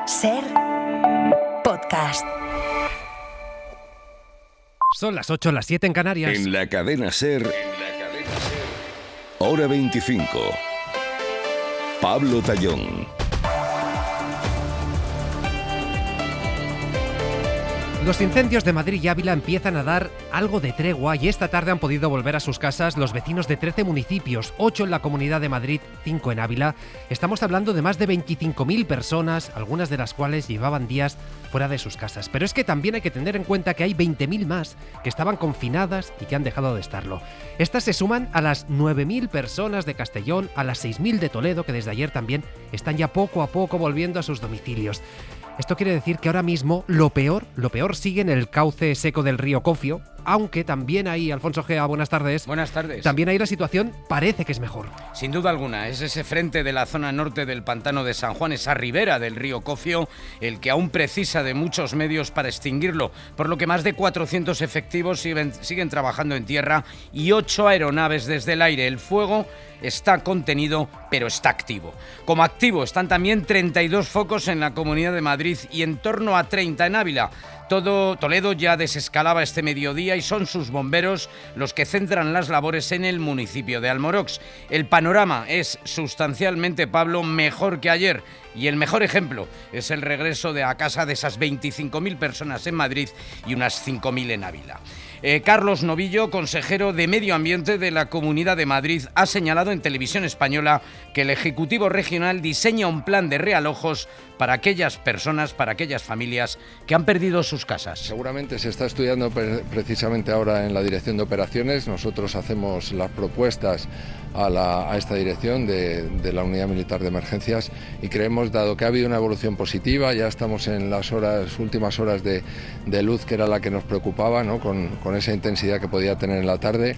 SER Podcast. Son las 8, las 7 en Canarias. En la cadena SER, Hora 25. Pablo Tallón. Los incendios de Madrid y Ávila empiezan a dar algo de tregua y esta tarde han podido volver a sus casas los vecinos de 13 municipios, 8 en la Comunidad de Madrid, 5 en Ávila. Estamos hablando de más de 25.000 personas, algunas de las cuales llevaban días fuera de sus casas. Pero es que también hay que tener en cuenta que hay 20.000 más que estaban confinadas y que han dejado de estarlo. Estas se suman a las 9.000 personas de Castellón, a las 6.000 de Toledo, que desde ayer también están ya poco a poco volviendo a sus domicilios. Esto quiere decir que ahora mismo lo peor sigue en el cauce seco del río Cofio, aunque también ahí, Alfonso Gea, buenas tardes. Buenas tardes. También ahí la situación parece que es mejor. Sin duda alguna, es ese frente de la zona norte del pantano de San Juan, esa ribera del río Cofio, el que aún precisa de muchos medios para extinguirlo, por lo que más de 400 efectivos siguen trabajando en tierra y 8 aeronaves desde el aire. El fuego está contenido, pero está activo. Como activo están también 32 focos en la Comunidad de Madrid y en torno a 30 en Ávila. Toledo ya desescalaba este mediodía y son sus bomberos los que centran las labores en el municipio de Almorox. El panorama es sustancialmente, Pablo, mejor que ayer y el mejor ejemplo es el regreso a casa de esas 25.000 personas en Madrid y unas 5.000 en Ávila. Carlos Novillo, consejero de Medio Ambiente de la Comunidad de Madrid, ha señalado en Televisión Española que el Ejecutivo Regional diseña un plan de realojos para aquellas personas, para aquellas familias que han perdido sus casas. Seguramente se está estudiando precisamente ahora en la Dirección de Operaciones. Nosotros hacemos las propuestas a esta dirección de la Unidad Militar de Emergencias y creemos, dado que ha habido una evolución positiva, ya estamos en las últimas horas de luz, que era la que nos preocupaba, ¿no? Con esa intensidad que podía tener en la tarde,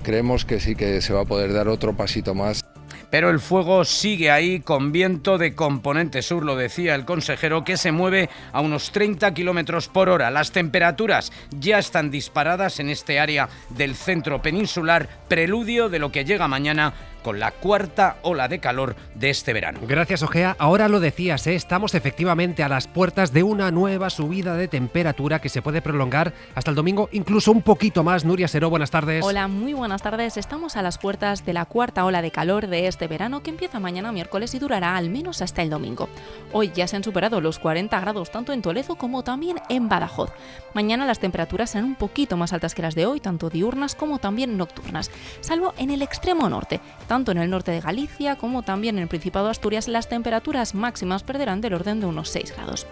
creemos que sí que se va a poder dar otro pasito más. Pero el fuego sigue ahí con viento de componente sur, lo decía el consejero, que se mueve a unos 30 kilómetros por hora. Las temperaturas ya están disparadas en este área del centro peninsular, preludio de lo que llega mañana con la cuarta ola de calor de este verano. Gracias, Ojea. Ahora lo decías, estamos efectivamente a las puertas de una nueva subida de temperatura que se puede prolongar hasta el domingo, incluso un poquito más. Nuria Seró, buenas tardes. Hola, muy buenas tardes. Estamos a las puertas de la cuarta ola de calor de este verano que empieza mañana miércoles y durará al menos hasta el domingo. Hoy ya se han superado los 40 grados tanto en Toledo como también en Badajoz. Mañana las temperaturas serán un poquito más altas que las de hoy, tanto diurnas como también nocturnas, salvo en el extremo norte. Tanto en el norte de Galicia como también en el Principado de Asturias, las temperaturas máximas perderán del orden de unos 6 grados.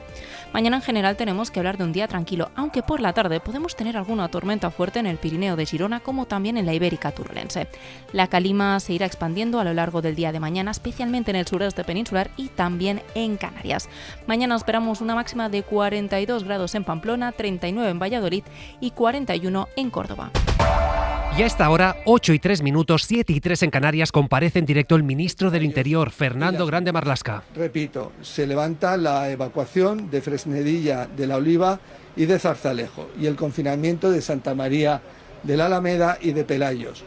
Mañana en general tenemos que hablar de un día tranquilo, aunque por la tarde podemos tener alguna tormenta fuerte en el Pirineo de Girona como también en la Ibérica Turolense. La calima se irá expandiendo a lo largo del día de mañana, especialmente en el sureste peninsular y también en Canarias. Mañana esperamos una máxima de 42 grados en Pamplona, 39 en Valladolid y 41 en Córdoba. Y a esta hora, 8:03, 7:03 en Canarias, comparece en directo el ministro del Interior, Fernando Grande Marlaska. Repito, se levanta la evacuación de Fresnedilla, de La Oliva y de Zarzalejo y el confinamiento de Santa María de la Alameda y de Pelayos.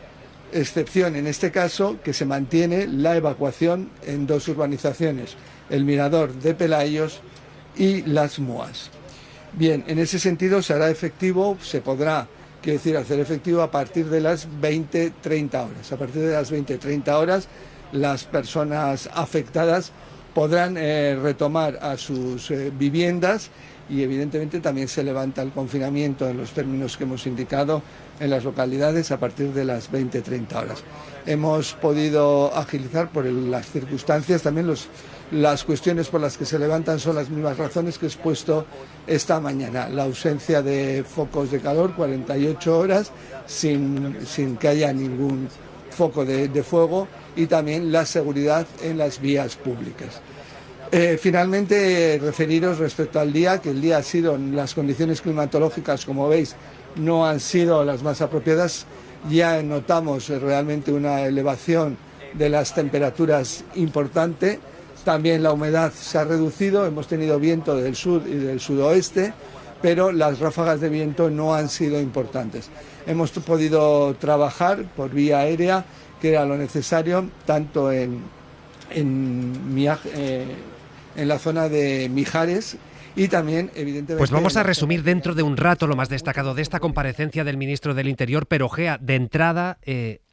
Excepción en este caso que se mantiene la evacuación en 2 urbanizaciones, el Mirador de Pelayos y Las Muas. Bien, en ese sentido se hará efectivo, se podrá hacer efectivo a partir de las 20:30 horas. A partir de las 20:30 horas las personas afectadas podrán retomar a sus viviendas y evidentemente también se levanta el confinamiento en los términos que hemos indicado en las localidades a partir de las 20:30 horas. Hemos podido agilizar por las circunstancias, también las cuestiones por las que se levantan son las mismas razones que he expuesto esta mañana. La ausencia de focos de calor, 48 horas, sin que haya ningún foco de fuego, y también la seguridad en las vías públicas. Finalmente, referiros respecto al día, que el día ha sido, las condiciones climatológicas, como veis, no han sido las más apropiadas. Ya notamos realmente una elevación de las temperaturas importante. También la humedad se ha reducido, hemos tenido viento del sur y del sudoeste, pero las ráfagas de viento no han sido importantes. Hemos podido trabajar por vía aérea, que era lo necesario, tanto en en la zona de Mijares y también, evidentemente... Pues vamos a resumir dentro de un rato lo más destacado de esta comparecencia del ministro del Interior, pero Gea, de entrada,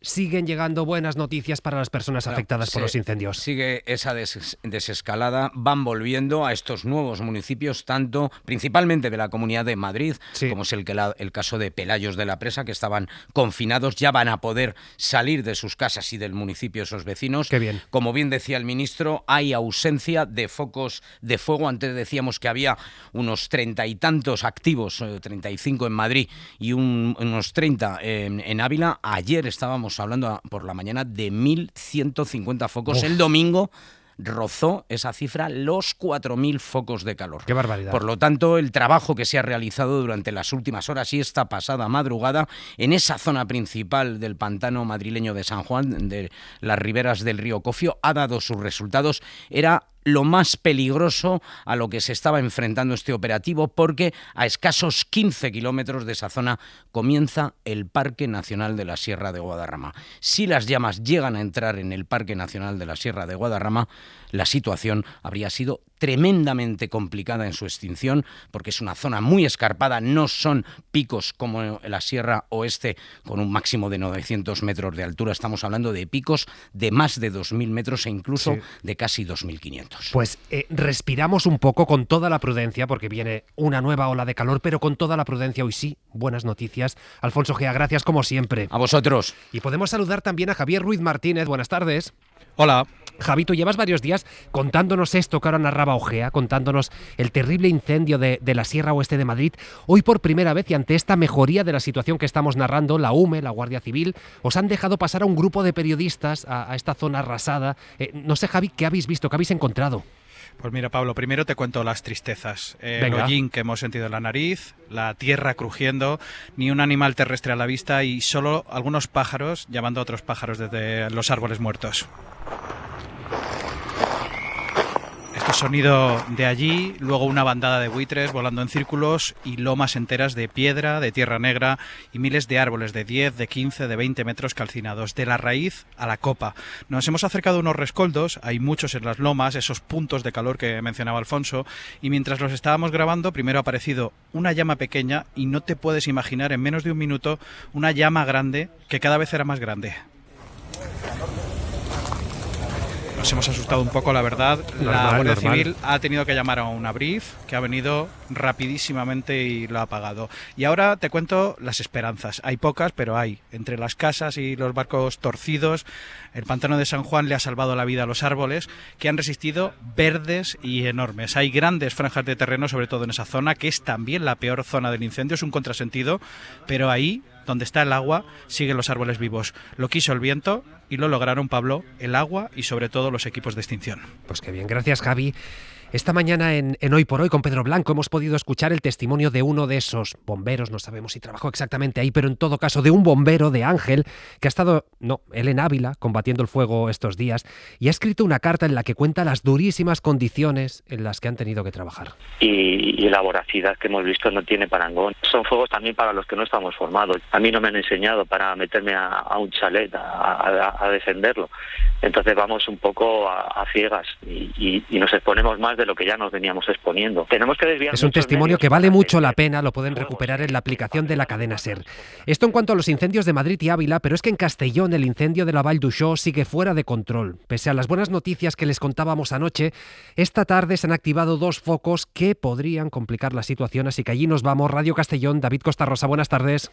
siguen llegando buenas noticias para las personas afectadas por los incendios. Sigue esa desescalada, van volviendo a estos nuevos municipios, tanto principalmente de la Comunidad de Madrid, como es el caso de Pelayos de la Presa, que estaban confinados, ya van a poder salir de sus casas y del municipio esos vecinos. Qué bien. Como bien decía el ministro, hay ausencia de focos de fuego. Antes decíamos que había unos 30 y tantos activos, 35 en Madrid y unos 30 en Ávila. Ayer estábamos hablando por la mañana de 1.150 focos. El domingo rozó esa cifra los 4.000 focos de calor. ¡Qué barbaridad! Por lo tanto, el trabajo que se ha realizado durante las últimas horas y esta pasada madrugada en esa zona principal del pantano madrileño de San Juan, de las riberas del río Cofio, ha dado sus resultados. Era lo más peligroso a lo que se estaba enfrentando este operativo, porque a escasos 15 kilómetros de esa zona comienza el Parque Nacional de la Sierra de Guadarrama. Si las llamas llegan a entrar en el Parque Nacional de la Sierra de Guadarrama, la situación habría sido tremendamente complicada en su extinción, porque es una zona muy escarpada, no son picos como la Sierra Oeste con un máximo de 900 metros de altura, estamos hablando de picos de más de 2.000 metros e incluso de casi 2.500. Pues respiramos un poco con toda la prudencia, porque viene una nueva ola de calor, pero con toda la prudencia. Hoy sí, buenas noticias. Alfonso Gea, gracias como siempre. A vosotros. Y podemos saludar también a Javier Ruiz Martínez. Buenas tardes. Hola. Javi, tú llevas varios días contándonos esto que ahora narraba Ojea, contándonos el terrible incendio de la Sierra Oeste de Madrid. Hoy por primera vez, y ante esta mejoría de la situación que estamos narrando, la UME, la Guardia Civil, os han dejado pasar a un grupo de periodistas a esta zona arrasada. No sé, Javi, ¿qué habéis visto? ¿Qué habéis encontrado? Pues mira, Pablo, primero te cuento las tristezas. El hollín que hemos sentido en la nariz, la tierra crujiendo, ni un animal terrestre a la vista y solo algunos pájaros llamando a otros pájaros desde los árboles muertos. Esto es sonido de allí, luego una bandada de buitres volando en círculos y lomas enteras de piedra, de tierra negra y miles de árboles de 10, de 15, de 20 metros calcinados, de la raíz a la copa. Nos hemos acercado a unos rescoldos, hay muchos en las lomas, esos puntos de calor que mencionaba Alfonso, y mientras los estábamos grabando, primero ha aparecido una llama pequeña y no te puedes imaginar en menos de un minuto una llama grande que cada vez era más grande. Nos hemos asustado un poco, la verdad. La Guardia Civil ha tenido que llamar a una brief que ha venido rapidísimamente y lo ha apagado. Y ahora te cuento las esperanzas. Hay pocas, pero hay. Entre las casas y los barcos torcidos, el pantano de San Juan le ha salvado la vida a los árboles, que han resistido, verdes y enormes. Hay grandes franjas de terreno, sobre todo en esa zona, que es también la peor zona del incendio. Es un contrasentido, pero ahí, donde está el agua, siguen los árboles vivos. Lo quiso el viento y lo lograron, Pablo, el agua y sobre todo los equipos de extinción. Pues qué bien, gracias, Javi. Esta mañana en Hoy por Hoy con Pedro Blanco hemos podido escuchar el testimonio de uno de esos bomberos, no sabemos si trabajó exactamente ahí, pero en todo caso de un bombero, de Ángel, que ha estado, él en Ávila, combatiendo el fuego estos días, y ha escrito una carta en la que cuenta las durísimas condiciones en las que han tenido que trabajar. Y la voracidad que hemos visto no tiene parangón. Son fuegos también para los que no estamos formados. A mí no me han enseñado para meterme a un chalet a defenderlo. Entonces vamos un poco a ciegas y nos exponemos más de lo que ya nos veníamos exponiendo. Tenemos que desviar. Es un testimonio que vale mucho la pena, lo pueden recuperar en la aplicación de la cadena SER. Esto en cuanto a los incendios de Madrid y Ávila, pero es que en Castellón el incendio de la Vall d'Uixó sigue fuera de control. Pese a las buenas noticias que les contábamos anoche, esta tarde se han activado 2 focos que podrían complicar la situación, así que allí nos vamos. Radio Castellón, David Costarrosa, buenas tardes.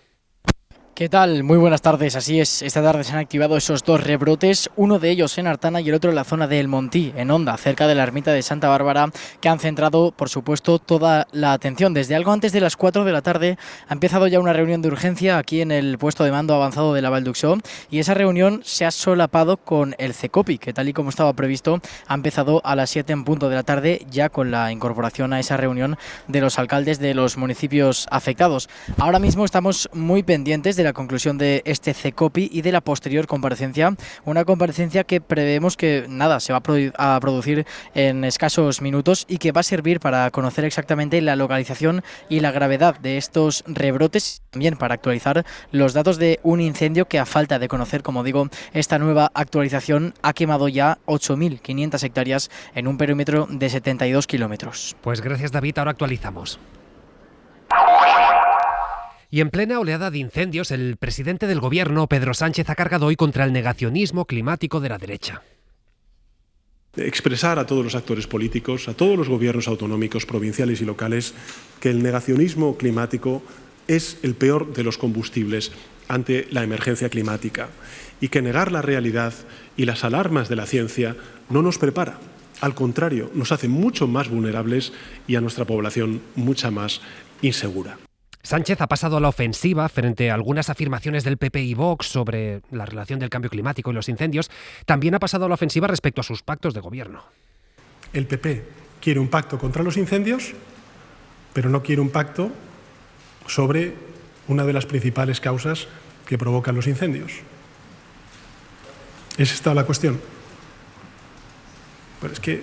¿Qué tal? Muy buenas tardes. Así es, esta tarde se han activado esos 2 rebrotes, uno de ellos en Artana y el otro en la zona del Montí, en Onda, cerca de la ermita de Santa Bárbara, que han centrado, por supuesto, toda la atención. Desde algo antes de las 4 de la tarde ha empezado ya una reunión de urgencia aquí en el puesto de mando avanzado de la Vall d'Uixó y esa reunión se ha solapado con el CECOPI, que tal y como estaba previsto ha empezado a las 7 en punto de la tarde, ya con la incorporación a esa reunión de los alcaldes de los municipios afectados. Ahora mismo estamos muy pendientes de la conclusión de este CECOPI y de la posterior comparecencia. Una comparecencia que prevemos que se va a producir en escasos minutos y que va a servir para conocer exactamente la localización y la gravedad de estos rebrotes, también para actualizar los datos de un incendio que, a falta de conocer, como digo, esta nueva actualización, ha quemado ya 8.500 hectáreas en un perímetro de 72 kilómetros. Pues gracias, David, ahora actualizamos. Y en plena oleada de incendios, el presidente del gobierno, Pedro Sánchez, ha cargado hoy contra el negacionismo climático de la derecha. Expresar a todos los actores políticos, a todos los gobiernos autonómicos, provinciales y locales, que el negacionismo climático es el peor de los combustibles ante la emergencia climática y que negar la realidad y las alarmas de la ciencia no nos prepara. Al contrario, nos hace mucho más vulnerables y a nuestra población mucha más insegura. Sánchez ha pasado a la ofensiva frente a algunas afirmaciones del PP y Vox sobre la relación del cambio climático y los incendios. También ha pasado a la ofensiva respecto a sus pactos de gobierno. El PP quiere un pacto contra los incendios, pero no quiere un pacto sobre una de las principales causas que provocan los incendios. ¿Es esta la cuestión? Pero es que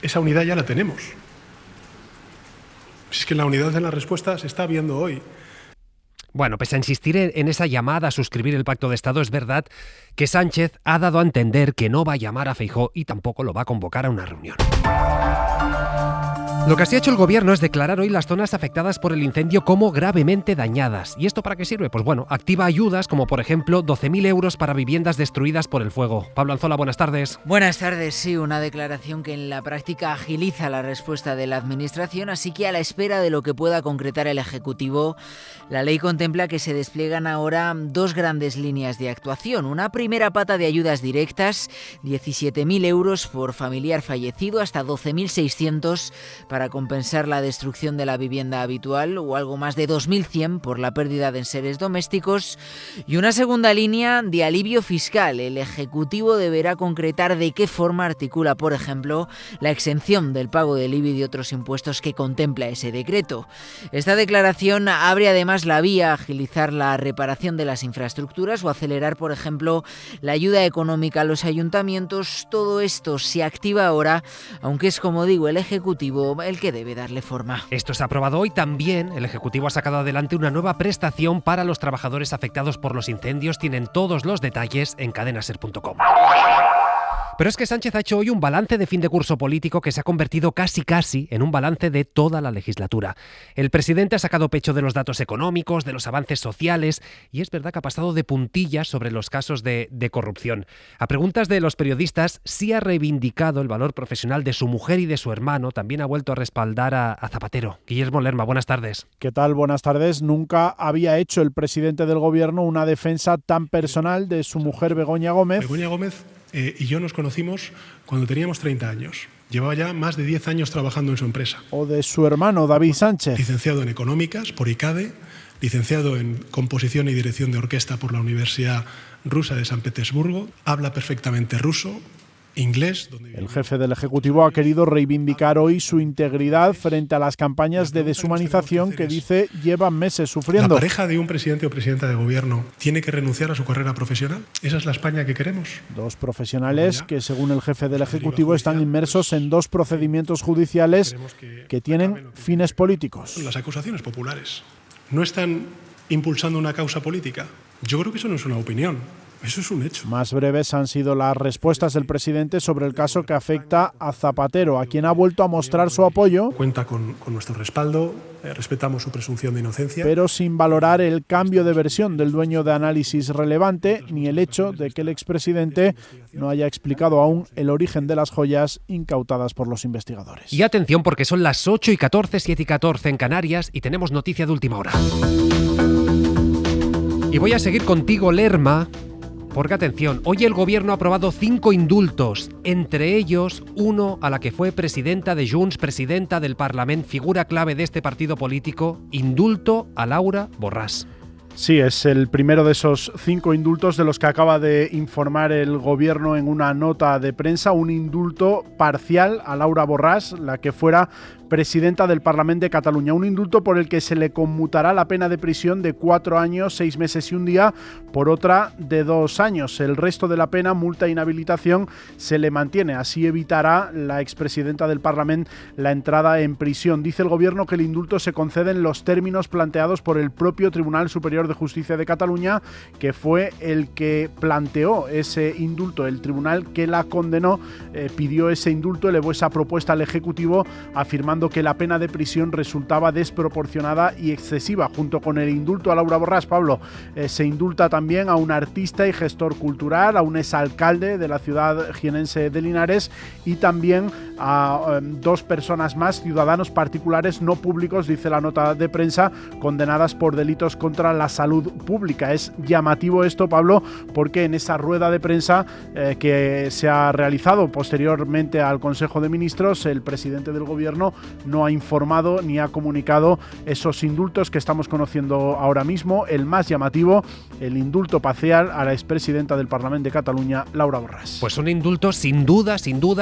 esa unidad ya la tenemos. Es que la unidad de la respuesta se está viendo hoy. Bueno, pese a insistir en esa llamada a suscribir el Pacto de Estado, es verdad que Sánchez ha dado a entender que no va a llamar a Feijóo y tampoco lo va a convocar a una reunión. Lo que sí ha hecho el gobierno es declarar hoy las zonas afectadas por el incendio como gravemente dañadas. ¿Y esto para qué sirve? Pues bueno, activa ayudas como por ejemplo 12.000 euros para viviendas destruidas por el fuego. Pablo Anzola, buenas tardes. Buenas tardes, sí, una declaración que en la práctica agiliza la respuesta de la Administración, así que a la espera de lo que pueda concretar el Ejecutivo, la ley contempla que se despliegan ahora dos grandes líneas de actuación. Una primera pata de ayudas directas, 17.000 euros por familiar fallecido, hasta 12.600 para compensar la destrucción de la vivienda habitual o algo más de 2.100 por la pérdida de enseres domésticos. Y una segunda línea de alivio fiscal. El Ejecutivo deberá concretar de qué forma articula, por ejemplo, la exención del pago del IBI y de otros impuestos que contempla ese decreto. Esta declaración abre además la vía a agilizar la reparación de las infraestructuras o acelerar, por ejemplo, la ayuda económica a los ayuntamientos. Todo esto se activa ahora, aunque es, como digo, el Ejecutivo el que debe darle forma. Esto se ha aprobado hoy. También el Ejecutivo ha sacado adelante una nueva prestación para los trabajadores afectados por los incendios. Tienen todos los detalles en cadenaser.com. Pero es que Sánchez ha hecho hoy un balance de fin de curso político que se ha convertido casi en un balance de toda la legislatura. El presidente ha sacado pecho de los datos económicos, de los avances sociales, y es verdad que ha pasado de puntillas sobre los casos de corrupción. A preguntas de los periodistas, sí ha reivindicado el valor profesional de su mujer y de su hermano. También ha vuelto a respaldar a Zapatero. Guillermo Lerma, buenas tardes. ¿Qué tal? Buenas tardes. Nunca había hecho el presidente del gobierno una defensa tan personal de su mujer Begoña Gómez. Begoña Gómez y yo nos conocimos cuando teníamos 30 años. Llevaba ya más de 10 años trabajando en su empresa. O de su hermano David Sánchez. Licenciado en Económicas por ICADE, licenciado en Composición y Dirección de Orquesta por la Universidad Rusa de San Petersburgo. Habla perfectamente ruso, inglés. El jefe del Ejecutivo ha querido reivindicar hoy su integridad frente a las campañas de deshumanización que dice llevan meses sufriendo. ¿La pareja de un presidente o presidenta de gobierno tiene que renunciar a su carrera profesional? ¿Esa es la España que queremos? Dos profesionales que, según el jefe del Ejecutivo, están inmersos en dos procedimientos judiciales que tienen fines políticos. Las acusaciones populares no están impulsando una causa política. Yo creo que eso no es una opinión. Eso es un hecho. Más breves han sido las respuestas del presidente sobre el caso que afecta a Zapatero, a quien ha vuelto a mostrar su apoyo. Cuenta con nuestro respaldo, respetamos su presunción de inocencia. Pero sin valorar el cambio de versión del dueño de Análisis Relevante, ni el hecho de que el expresidente no haya explicado aún el origen de las joyas incautadas por los investigadores. Y atención, porque son las 8:14, 7:14 en Canarias y tenemos noticia de última hora. Y voy a seguir contigo, Lerma. Porque atención, hoy el gobierno ha aprobado 5 indultos, entre ellos uno a la que fue presidenta de Junts, presidenta del Parlament, figura clave de este partido político, indulto a Laura Borràs. Sí, es el primero de esos 5 indultos de los que acaba de informar el Gobierno en una nota de prensa, un indulto parcial a Laura Borràs, la que fuera presidenta del Parlament de Cataluña. Un indulto por el que se le conmutará la pena de prisión de 4 años, 6 meses y un día por otra de 2 años. El resto de la pena, multa e inhabilitación, se le mantiene. Así evitará la expresidenta del Parlament la entrada en prisión. Dice el Gobierno que el indulto se concede en los términos planteados por el propio Tribunal Superior de Justicia de Cataluña, que fue el que planteó ese indulto. El tribunal que la condenó pidió ese indulto, elevó esa propuesta al Ejecutivo, afirmando que la pena de prisión resultaba desproporcionada y excesiva. Junto con el indulto a Laura Borràs, Pablo, se indulta también a un artista y gestor cultural, a un exalcalde de la ciudad jienense de Linares y también a 2 personas más, ciudadanos particulares no públicos, dice la nota de prensa, condenadas por delitos contra la salud pública. Es llamativo esto, Pablo, porque en esa rueda de prensa que se ha realizado posteriormente al Consejo de Ministros, el presidente del Gobierno no ha informado ni ha comunicado esos indultos que estamos conociendo ahora mismo. El más llamativo, el indulto parcial a la expresidenta del Parlament de Cataluña, Laura Borràs. Pues un indulto sin duda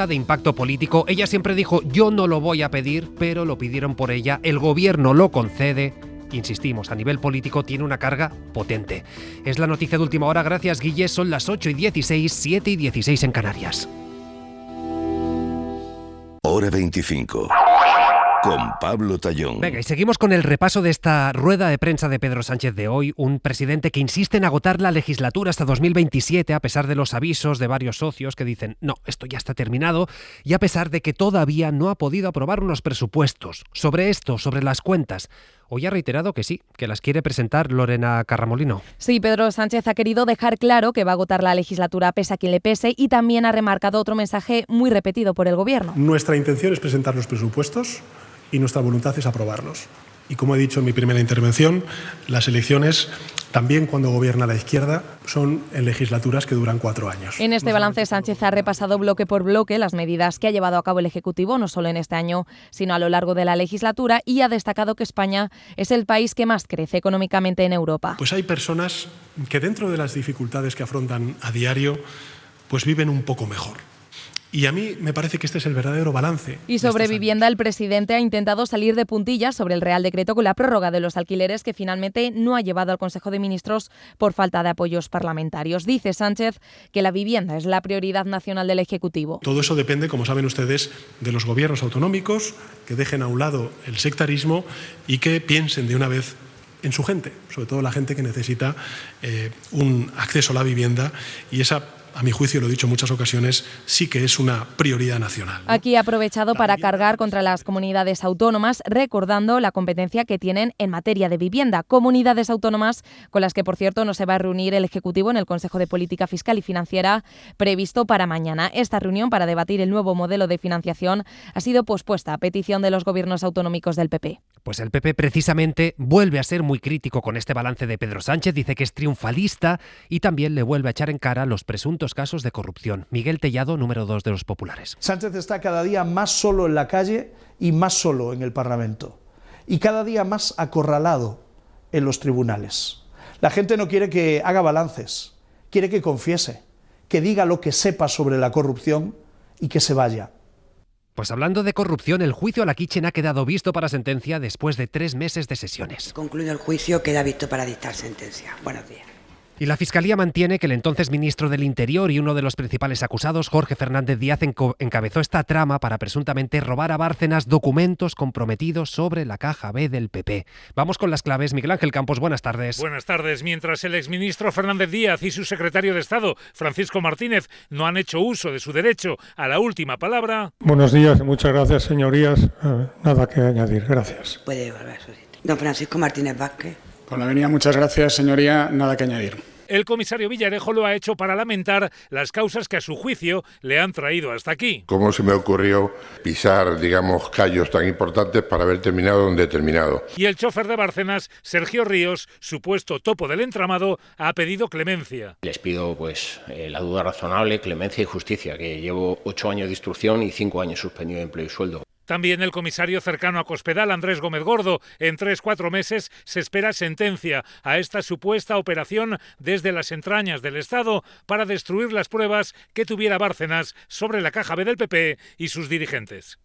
de impacto político. Ella siempre dijo, yo no lo voy a pedir, pero lo pidieron por ella. El Gobierno lo concede. Insistimos, a nivel político tiene una carga potente. Es la noticia de última hora. Gracias, Guille. Son las 8:16, 7:16 en Canarias. Hora 25. Con Pablo Tallón. Venga, y seguimos con el repaso de esta rueda de prensa de Pedro Sánchez de hoy, un presidente que insiste en agotar la legislatura hasta 2027 a pesar de los avisos de varios socios que dicen, no, esto ya está terminado, y a pesar de que todavía no ha podido aprobar unos presupuestos. Sobre esto, sobre las cuentas, hoy ha reiterado que sí, que las quiere presentar Lorena Carramolino. Sí, Pedro Sánchez ha querido dejar claro que va a agotar la legislatura pese a quien le pese, y también ha remarcado otro mensaje muy repetido por el Gobierno. Nuestra intención es presentar los presupuestos y nuestra voluntad es aprobarlos. Y como he dicho en mi primera intervención, las elecciones, también cuando gobierna la izquierda, son en legislaturas que duran 4 años. En este balance, Sánchez ha repasado bloque por bloque las medidas que ha llevado a cabo el Ejecutivo, no solo en este año, sino a lo largo de la legislatura, y ha destacado que España es el país que más crece económicamente en Europa. Pues hay personas que dentro de las dificultades que afrontan a diario, pues viven un poco mejor. Y a mí me parece que este es el verdadero balance. Y sobre vivienda, el presidente ha intentado salir de puntillas sobre el Real Decreto con la prórroga de los alquileres que finalmente no ha llevado al Consejo de Ministros por falta de apoyos parlamentarios. Dice Sánchez que la vivienda es la prioridad nacional del Ejecutivo. Todo eso depende, como saben ustedes, de los gobiernos autonómicos, que dejen a un lado el sectarismo y que piensen de una vez en su gente, sobre todo la gente que necesita un acceso a la vivienda, y esa, a mi juicio, lo he dicho en muchas ocasiones, sí que es una prioridad nacional, ¿no? Aquí ha aprovechado para cargar contra las comunidades autónomas, recordando la competencia que tienen en materia de vivienda. Comunidades autónomas con las que, por cierto, no se va a reunir el Ejecutivo en el Consejo de Política Fiscal y Financiera previsto para mañana. Esta reunión para debatir el nuevo modelo de financiación ha sido pospuesta a petición de los gobiernos autonómicos del PP. Pues el PP precisamente vuelve a ser muy crítico con este balance de Pedro Sánchez, dice que es triunfalista y también le vuelve a echar en cara los presuntos casos de corrupción. Miguel Tellado, número 2 de los populares. Sánchez está cada día más solo en la calle y más solo en el Parlamento, y cada día más acorralado en los tribunales. La gente no quiere que haga balances, quiere que confiese, que diga lo que sepa sobre la corrupción y que se vaya. Pues hablando de corrupción, el juicio a la Kitchen ha quedado visto para sentencia después de 3 meses de sesiones. Concluido el juicio, queda visto para dictar sentencia. Buenos días. Y la Fiscalía mantiene que el entonces ministro del Interior y uno de los principales acusados, Jorge Fernández Díaz, encabezó esta trama para presuntamente robar a Bárcenas documentos comprometidos sobre la caja B del PP. Vamos con las claves. Miguel Ángel Campos, buenas tardes. Buenas tardes. Mientras el exministro Fernández Díaz y su secretario de Estado, Francisco Martínez, no han hecho uso de su derecho a la última palabra... Buenos días, muchas gracias, señorías. Nada que añadir, gracias. Puede volver a su sitio. Don Francisco Martínez Vázquez. Por la venida, muchas gracias, señoría. Nada que añadir. El comisario Villarejo lo ha hecho para lamentar las causas que a su juicio le han traído hasta aquí. ¿Cómo se me ocurrió pisar, digamos, callos tan importantes para haber terminado donde he terminado? Y el chofer de Bárcenas, Sergio Ríos, supuesto topo del entramado, ha pedido clemencia. Les pido la duda razonable, clemencia y justicia, que llevo 8 años de instrucción y 5 años suspendido de empleo y sueldo. También el comisario cercano a Cospedal, Andrés Gómez Gordo. En 3-4 meses se espera sentencia a esta supuesta operación desde las entrañas del Estado para destruir las pruebas que tuviera Bárcenas sobre la caja B del PP y sus dirigentes.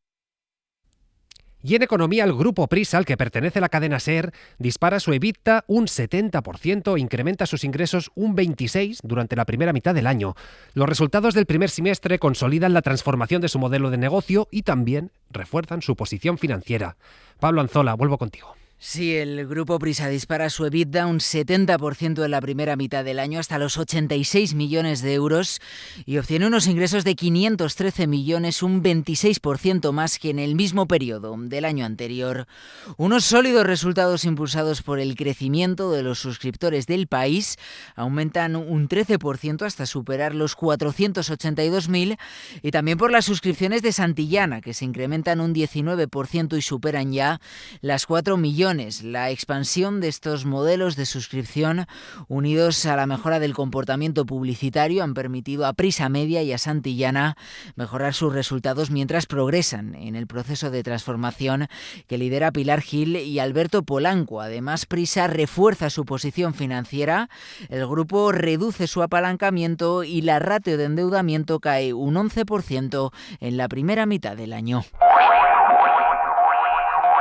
Y en economía, el grupo Prisa, al que pertenece la cadena SER, dispara su EBITDA un 70% e incrementa sus ingresos un 26% durante la primera mitad del año. Los resultados del primer semestre consolidan la transformación de su modelo de negocio y también refuerzan su posición financiera. Pablo Anzola, vuelvo contigo. Sí, el grupo Prisa dispara su EBITDA un 70% en la primera mitad del año, hasta los 86 millones de euros, y obtiene unos ingresos de 513 millones, un 26% más que en el mismo periodo del año anterior. Unos sólidos resultados impulsados por el crecimiento de los suscriptores del país, aumentan un 13% hasta superar los 482.000, y también por las suscripciones de Santillana, que se incrementan un 19% y superan ya las 4 millones. La expansión de estos modelos de suscripción, unidos a la mejora del comportamiento publicitario, han permitido a Prisa Media y a Santillana mejorar sus resultados mientras progresan en el proceso de transformación que lidera Pilar Gil y Alberto Polanco. Además, Prisa refuerza su posición financiera, el grupo reduce su apalancamiento y la ratio de endeudamiento cae un 11% en la primera mitad del año.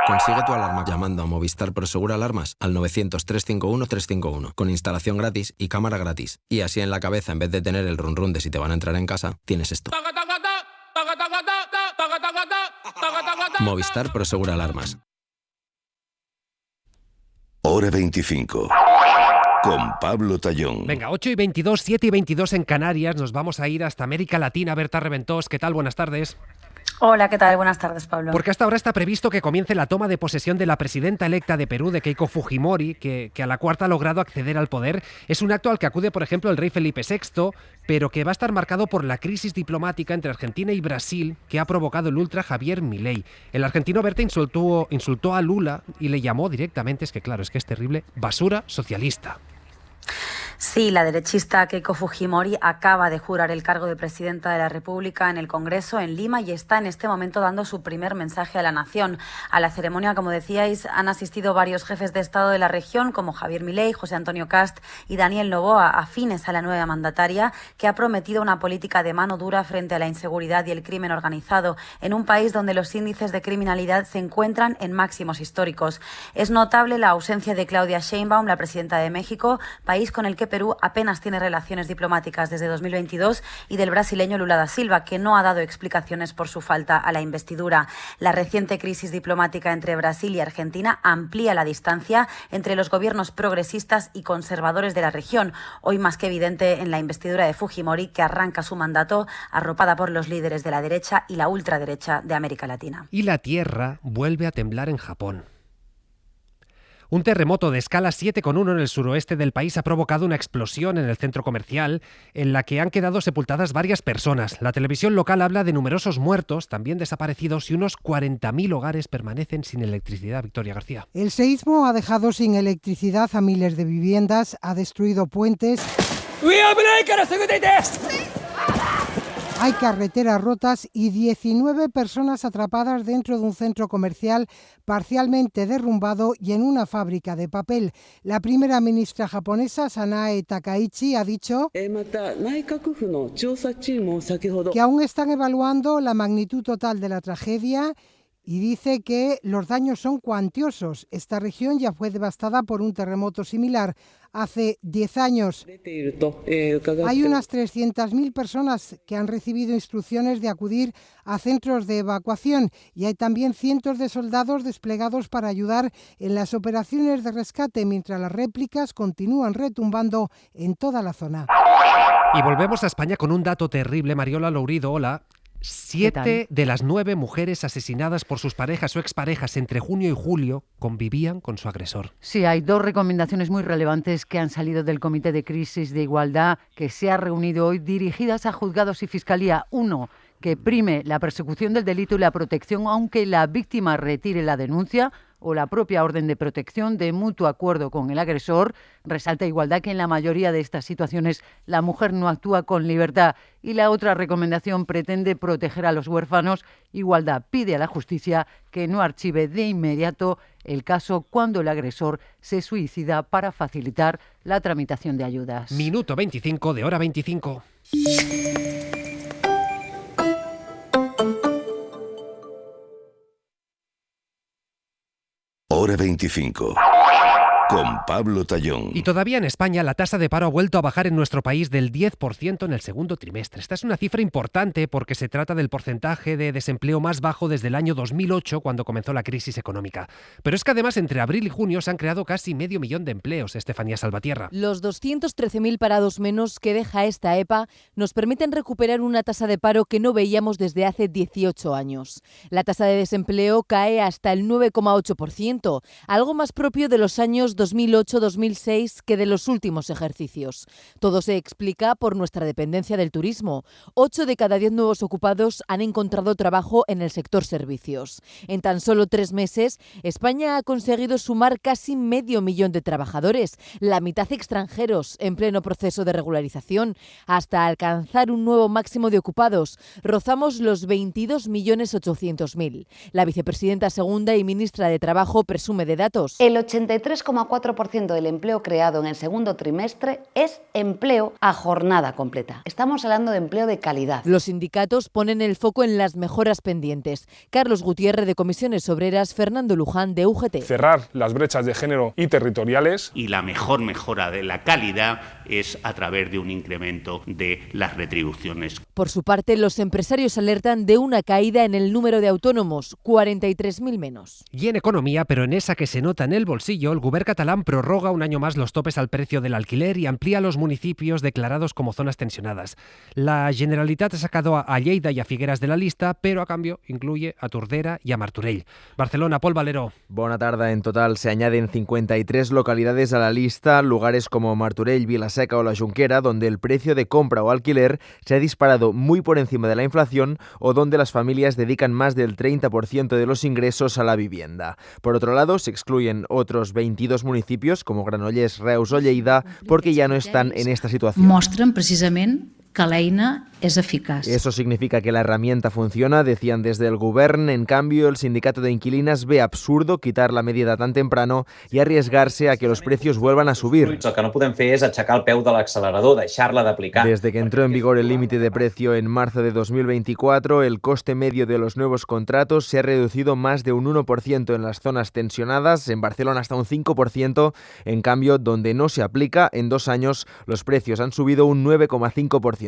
Consigue tu alarma llamando a Movistar Prosegur Alarmas al 900-351-351 con instalación gratis y cámara gratis. Y así en la cabeza, en vez de tener el run run de si te van a entrar en casa, tienes esto. Movistar Prosegur Alarmas. Hora 25. Con Pablo Tallón. Venga, 8:22, 7:22 en Canarias. Nos vamos a ir hasta América Latina. Berta Reventós, ¿qué tal? Buenas tardes. Hola, ¿qué tal? Buenas tardes, Pablo. Porque hasta ahora está previsto que comience la toma de posesión de la presidenta electa de Perú, de Keiko Fujimori, que a la cuarta ha logrado acceder al poder. Es un acto al que acude, por ejemplo, el rey Felipe VI, pero que va a estar marcado por la crisis diplomática entre Argentina y Brasil que ha provocado el ultra Javier Milei. El argentino Berta insultó a Lula y le llamó directamente, es que es terrible, basura socialista. Sí, la derechista Keiko Fujimori acaba de jurar el cargo de presidenta de la República en el Congreso en Lima y está en este momento dando su primer mensaje a la nación. A la ceremonia, como decíais, han asistido varios jefes de Estado de la región, como Javier Milei, José Antonio Cast y Daniel Noboa, afines a la nueva mandataria, que ha prometido una política de mano dura frente a la inseguridad y el crimen organizado, en un país donde los índices de criminalidad se encuentran en máximos históricos. Es notable la ausencia de Claudia Sheinbaum, la presidenta de México, país con el que Perú apenas tiene relaciones diplomáticas desde 2022, y del brasileño Lula da Silva, que no ha dado explicaciones por su falta a la investidura. La reciente crisis diplomática entre Brasil y Argentina amplía la distancia entre los gobiernos progresistas y conservadores de la región, hoy más que evidente en la investidura de Fujimori, que arranca su mandato arropada por los líderes de la derecha y la ultraderecha de América Latina. Y la tierra vuelve a temblar en Japón. Un terremoto de escala 7,1 en el suroeste del país ha provocado una explosión en el centro comercial en la que han quedado sepultadas varias personas. La televisión local habla de numerosos muertos, también desaparecidos, y unos 40.000 hogares permanecen sin electricidad. Victoria García. El seísmo ha dejado sin electricidad a miles de viviendas, ha destruido puentes. Hay carreteras rotas y 19 personas atrapadas dentro de un centro comercial parcialmente derrumbado y en una fábrica de papel. La primera ministra japonesa, Sanae Takaichi, ha dicho que aún están evaluando la magnitud total de la tragedia y dice que los daños son cuantiosos. Esta región ya fue devastada por un terremoto similar hace 10 años. Hay unas 300.000 personas que han recibido instrucciones de acudir a centros de evacuación y hay también cientos de soldados desplegados para ayudar en las operaciones de rescate, mientras las réplicas continúan retumbando en toda la zona. Y volvemos a España con un dato terrible. Mariola Lourido, hola. 7 de las 9 mujeres asesinadas por sus parejas o exparejas entre junio y julio convivían con su agresor. Sí, hay 2 recomendaciones muy relevantes que han salido del Comité de Crisis de Igualdad que se ha reunido hoy, dirigidas a juzgados y fiscalía. 1, que prime la persecución del delito y la protección aunque la víctima retire la denuncia. o la propia orden de protección de mutuo acuerdo con el agresor. Resalta Igualdad que en la mayoría de estas situaciones la mujer no actúa con libertad. Y la otra recomendación pretende proteger a los huérfanos. Igualdad pide a la justicia que no archive de inmediato el caso cuando el agresor se suicida para facilitar la tramitación de ayudas. Minuto 25 de Hora 25. Hora 25. Con Pablo Tallón. Y todavía en España la tasa de paro ha vuelto a bajar en nuestro país del 10% en el segundo trimestre. Esta es una cifra importante porque se trata del porcentaje de desempleo más bajo desde el año 2008, cuando comenzó la crisis económica. Pero es que además entre abril y junio se han creado casi 500.000 de empleos, Estefanía Salvatierra. Los 213.000 parados menos que deja esta EPA nos permiten recuperar una tasa de paro que no veíamos desde hace 18 años. La tasa de desempleo cae hasta el 9,8%, algo más propio de los años 2008-2006 que de los últimos ejercicios. Todo se explica por nuestra dependencia del turismo. 8 de cada 10 nuevos ocupados han encontrado trabajo en el sector servicios. En tan solo 3 meses, España ha conseguido sumar casi 500.000 de trabajadores, la mitad extranjeros, en pleno proceso de regularización, hasta alcanzar un nuevo máximo de ocupados. Rozamos los 22.800.000. La vicepresidenta segunda y ministra de Trabajo presume de datos. El 83,4% del empleo creado en el segundo trimestre es empleo a jornada completa. Estamos hablando de empleo de calidad. Los sindicatos ponen el foco en las mejoras pendientes. Carlos Gutiérrez de Comisiones Obreras, Fernando Luján de UGT. Cerrar las brechas de género y territoriales. Y la mejor mejora de la calidad es a través de un incremento de las retribuciones. Por su parte, los empresarios alertan de una caída en el número de autónomos, 43.000 menos. Y en economía, pero en esa que se nota en el bolsillo, el Govern catalán prorroga un año más los topes al precio del alquiler y amplía los municipios declarados como zonas tensionadas. La Generalitat ha sacado a Lleida y a Figueras de la lista, pero a cambio incluye a Tordera y a Martorell. Barcelona, Pol Valero. Bona tarda. En total se añaden 53 localidades a la lista, lugares como Martorell, Vilaseca o La Junquera, donde el precio de compra o alquiler se ha disparado muy por encima de la inflación o donde las familias dedican más del 30% de los ingresos a la vivienda. Por otro lado, se excluyen otros 22 municipios como Granollers, Reus o Lleida porque ya no están en esta situación. Mostren precisament que l'eina es eficaz. Eso significa que la herramienta funciona, decían desde el Govern. En cambio, el sindicato de inquilinas ve absurdo quitar la medida tan temprano y arriesgarse a que los precios vuelvan a subir. El que no podem fer és aixecar el peu de l'accelerador, deixar-la d'aplicar. Desde que entró en vigor el límite de precio en marzo de 2024, el coste medio de los nuevos contratos se ha reducido más de un 1% en las zonas tensionadas, en Barcelona hasta un 5%. En cambio, donde no se aplica, en 2 años los precios han subido un 9,5%.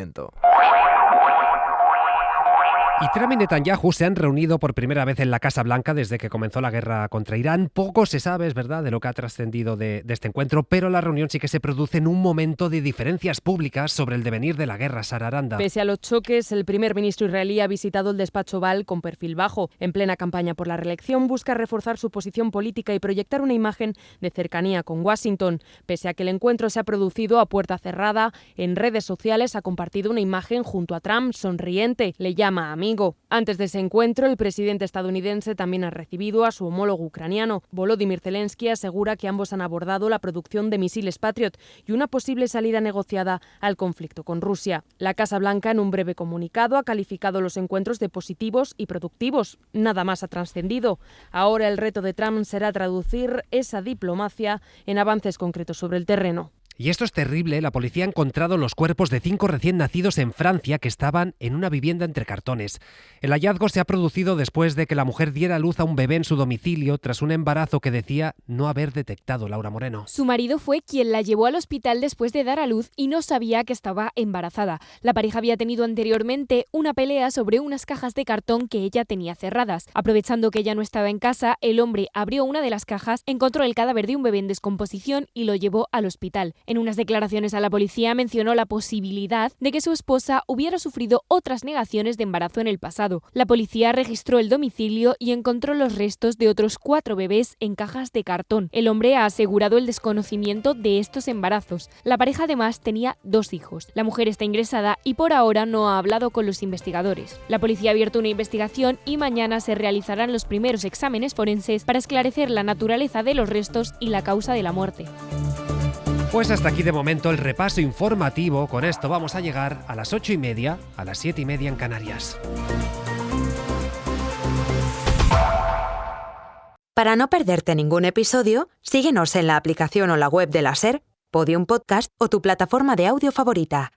Y Trump y Netanyahu se han reunido por primera vez en la Casa Blanca desde que comenzó la guerra contra Irán. Poco se sabe, es verdad, de lo que ha trascendido de este encuentro, pero la reunión sí que se produce en un momento de diferencias públicas sobre el devenir de la guerra. Sara Aranda. Pese a los choques, el primer ministro israelí ha visitado el despacho Oval con perfil bajo. En plena campaña por la reelección, busca reforzar su posición política y proyectar una imagen de cercanía con Washington. Pese a que el encuentro se ha producido a puerta cerrada, en redes sociales ha compartido una imagen junto a Trump sonriente. Le llama amigo. Antes de ese encuentro, el presidente estadounidense también ha recibido a su homólogo ucraniano. Volodymyr Zelensky asegura que ambos han abordado la producción de misiles Patriot y una posible salida negociada al conflicto con Rusia. La Casa Blanca, en un breve comunicado, ha calificado los encuentros de positivos y productivos. Nada más ha trascendido. Ahora el reto de Trump será traducir esa diplomacia en avances concretos sobre el terreno. Y esto es terrible, la policía ha encontrado los cuerpos de 5 recién nacidos en Francia que estaban en una vivienda entre cartones. El hallazgo se ha producido después de que la mujer diera a luz a un bebé en su domicilio tras un embarazo que decía no haber detectado. Laura Moreno. Su marido fue quien la llevó al hospital después de dar a luz y no sabía que estaba embarazada. La pareja había tenido anteriormente una pelea sobre unas cajas de cartón que ella tenía cerradas. Aprovechando que ella no estaba en casa, el hombre abrió una de las cajas, encontró el cadáver de un bebé en descomposición y lo llevó al hospital. En unas declaraciones a la policía mencionó la posibilidad de que su esposa hubiera sufrido otras negaciones de embarazo en el pasado. La policía registró el domicilio y encontró los restos de otros 4 bebés en cajas de cartón. El hombre ha asegurado el desconocimiento de estos embarazos. La pareja además tenía 2 hijos. La mujer está ingresada y por ahora no ha hablado con los investigadores. La policía ha abierto una investigación y mañana se realizarán los primeros exámenes forenses para esclarecer la naturaleza de los restos y la causa de la muerte. Pues hasta aquí de momento el repaso informativo. Con esto vamos a llegar a las 8:30, a las 7:30 en Canarias. Para no perderte ningún episodio, síguenos en la aplicación o la web de la SER, Podium Podcast o tu plataforma de audio favorita.